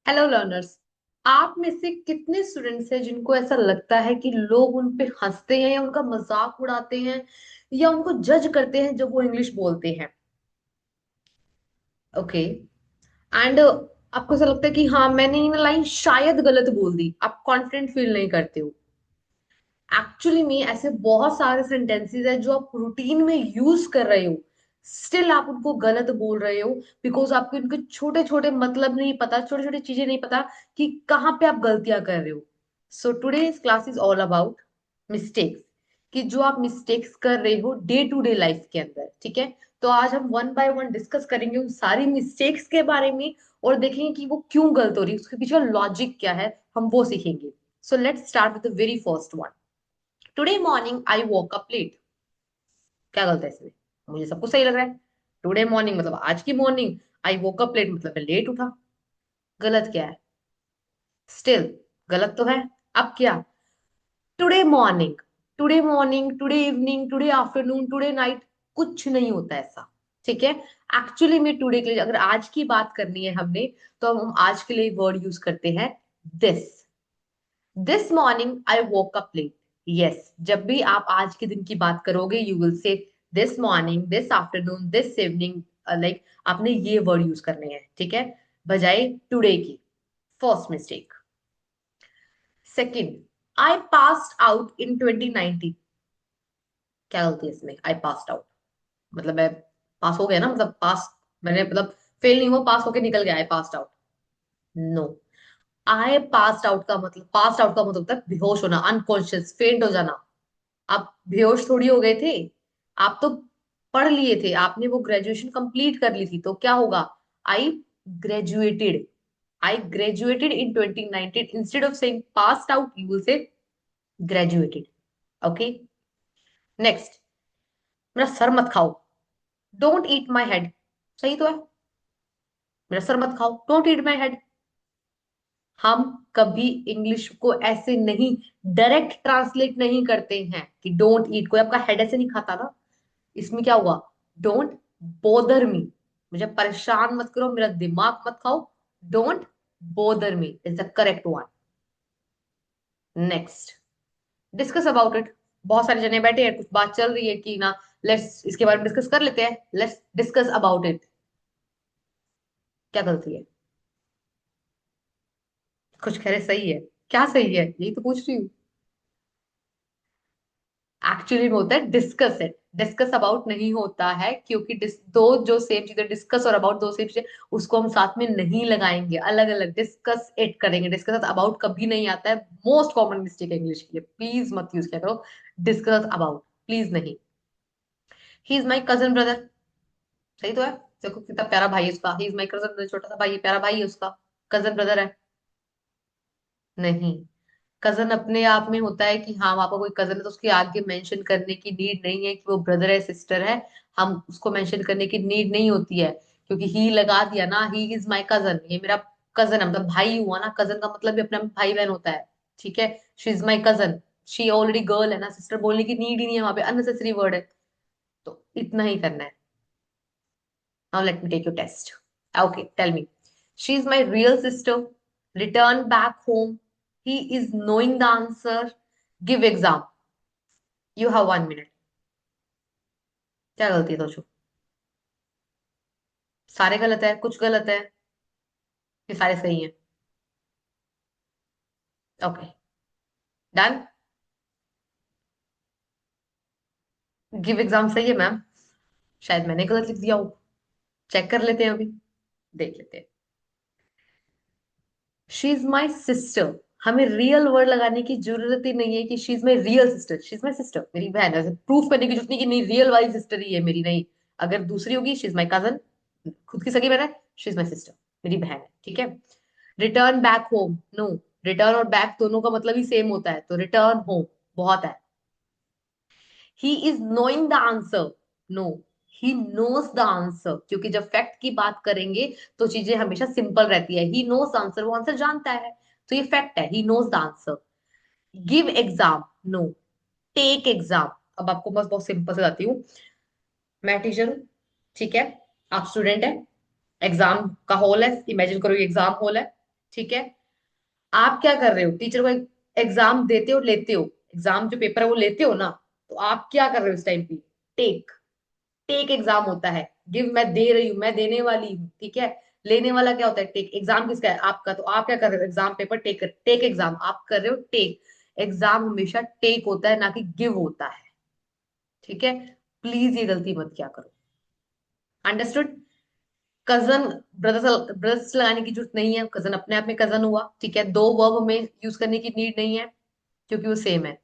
Hello learners. आप में से कितने स्टूडेंट्स हैं जिनको ऐसा लगता है कि लोग उन पे हंसते हैं या उनका मजाक उड़ाते हैं या उनको जज करते हैं जब वो इंग्लिश बोलते हैं? ओके। एंड आपको ऐसा लगता है कि हाँ, मैंने ये लाइन शायद गलत बोल दी, आप कॉन्फिडेंट फील नहीं करते हो? एक्चुअली में ऐसे बहुत सारे सेंटेंसेस है जो आप रूटीन में यूज कर रहे हो, स्टिल आप उनको गलत बोल रहे हो, बिकॉज आपको इनके छोटे छोटे मतलब नहीं पता, छोटे छोटे चीजें नहीं पता कि कहाँ पे आप गलतियां कर रहे हो। So today class is all about mistakes, कि जो आप मिस्टेक्स कर रहे हो डे टू डे लाइफ के अंदर। ठीक है, तो आज हम वन बाय वन डिस्कस करेंगे उन सारी मिस्टेक्स के बारे में और देखेंगे कि वो क्यों गलत हो रही है, उसके पीछे लॉजिक क्या है, हम वो सीखेंगे। So let's start with the very first one. Today morning I woke up late. क्या गलत है इसमें? मुझे सब कुछ सही लग रहा है। टुडे मॉर्निंग मतलब आज की morning, I woke up late मतलब मैं लेट उठा। गलत क्या है? स्टिल गलत तो है। अब क्या? Today morning, today morning, today evening, today afternoon, today night, कुछ नहीं होता ऐसा। ठीक है, एक्चुअली में टुडे के लिए अगर आज की बात करनी है हमने, तो हम आज के लिए वर्ड यूज करते हैं this. This morning I woke up late. Yes, जब भी आप आज के दिन की बात करोगे you will say this morning, this afternoon, this evening. Like आपने ये वर्ड यूज करने हैं, ठीक है, बजाय टुडे की। First mistake. Second, I passed out in 2019। क्या गलती है इसमें? आई पास्ड आउट मतलब मैं पास हो गया ना, मतलब पास, मैंने मतलब फेल नहीं हुआ, पास होके निकल गया, I passed out. No, I passed out का मतलब, पास्ड आउट का मतलब होता है बेहोश होना, अनकॉन्शियस, फेंट हो जाना। आप बेहोश थोड़ी हो गए थे, आप तो पढ़ लिए थे, आपने वो ग्रेजुएशन कंप्लीट कर ली थी, तो क्या होगा? I graduated, I graduated in 2019। Instead of saying passed out you will से ग्रेजुएटेड। Okay, next. मेरा सर मत खाओ, डोंट ईट माई हेड। सही तो है, मेरा सर मत खाओ, डोंट ईट माई हेड। हम कभी इंग्लिश को ऐसे नहीं डायरेक्ट ट्रांसलेट नहीं करते हैं कि डोंट ईट, कोई आपका हेड ऐसे नहीं खाता ना। इसमें क्या हुआ? डोंट बोदर मी, मुझे परेशान मत करो, मेरा दिमाग मत खाओ। Don't bother me is the correct one. Next, discuss about it. बहुत सारे जने बैठे हैं, कुछ बात चल रही है कि ना, लेट्स इसके बारे में डिस्कस कर लेते हैं, लेट्स डिस्कस अबाउट इट। क्या गलती है? कुछ कह रहे सही है, क्या सही है यही तो पूछ रही हूँ। एक्चुअली में होता है डिस्कस इट, डिस्कस अबाउट नहीं होता है, क्योंकि दो जो सेम चीजें, डिस्कस और अबाउट दो सेम चीजें, उसको हम साथ में नहीं लगाएंगे, अलग अलग डिस्कस इट करेंगे। डिस्कस अबाउट कभी नहीं आता है, मोस्ट कॉमन मिस्टेक है इंग्लिश की, प्लीज मत यूज किया करो डिस्कस अबाउट, प्लीज नहीं। He is my cousin brother. सही तो है, देखो कितना प्यारा भाई है उसका, ही इज माई कजन, छोटा सा भाई है, प्यारा भाई है उसका, कजन ब्रदर है? नहीं, कजन अपने आप में होता है कि हाँ वहां पर कोई कजन है तो उसके आगे मेंशन करने की नीड नहीं है कि वो ब्रदर है सिस्टर है, हम उसको मेंशन करने की नीड नहीं होती है, क्योंकि ही लगा दिया ना, ही इज माई कजन, ये मेरा कजन है, मतलब भाई हुआ ना, कजन का मतलब भी अपना भाई बहन होता है। ठीक है, she is my cousin, she already girl है ना, सिस्टर बोलने की नीड ही नहीं है, वहां पे अननेसेसरी वर्ड है, तो इतना ही करना है। Now let me take your test. Okay, tell me, she is my real sister, return back home, he is knowing the answer, give exam। You have 1 minute. क्या गलती है सोचो? सारे गलत है, कुछ गलत है, ये सारे सही है? Okay, done. गिव एग्जाम सही है मैम, शायद मैंने गलत लिख दिया हो, चेक कर लेते हैं अभी, देख लेते हैं। शी इज माई सिस्टर, हमें रियल वर्ड लगाने की जरूरत ही नहीं है कि she is my real sister, she is my sister, मेरी बहन है, प्रूफ करने की जरूरत नहीं कि नहीं रियल वाली सिस्टर ही है मेरी, नहीं। अगर दूसरी होगी शी इज माई कजन, खुद की सगी बहन है, शी इज माई सिस्टर, मेरी बहन है, ठीक है। Return back home, no, return और बैक दोनों का मतलब ही सेम होता है, तो रिटर्न होम बहुत है। He is knowing the answer, no, he knows the answer, क्योंकि जब फैक्ट की बात करेंगे तो चीजें हमेशा सिंपल रहती है, ही नोज आंसर, वो आंसर जानता है, तो ये फैक्ट है, he knows the answer. Give exam, no, take exam. अब आपको बस बहुत सिंपल से बताती हूँ, मैं टीचर हूँ, ठीक है, आप स्टूडेंट है, एग्जाम का हॉल है, इमेजिन करो ये एग्जाम हॉल है, ठीक है। आप क्या कर रहे हो, टीचर को एग्जाम देते हो, लेते हो एग्जाम, जो पेपर है वो लेते हो ना, तो आप क्या कर रहे हो इस टाइम पे? टेक। टेक एग्जाम होता है। गिव मैं दे रही हूँ, मैं देने वाली हूँ, ठीक है। लेने वाला क्या होता है? टेक। एग्जाम किसका है? आपका। तो आप क्या कर रहे हो? Exam paper take, take exam आप कर रहे हो, टेक। एग्जाम हमेशा टेक होता है, ना कि गिव होता है। ठीक है। प्लीज ये गलती मत क्या करो। अंडरस्टूड? कजन, ब्रदर्स ब्रदर्स लगाने की जरूरत नहीं है, कजन अपने आप में कजन हुआ, ठीक है। दो वर्ब हमें यूज करने की नीड नहीं है, क्योंकि वो सेम है।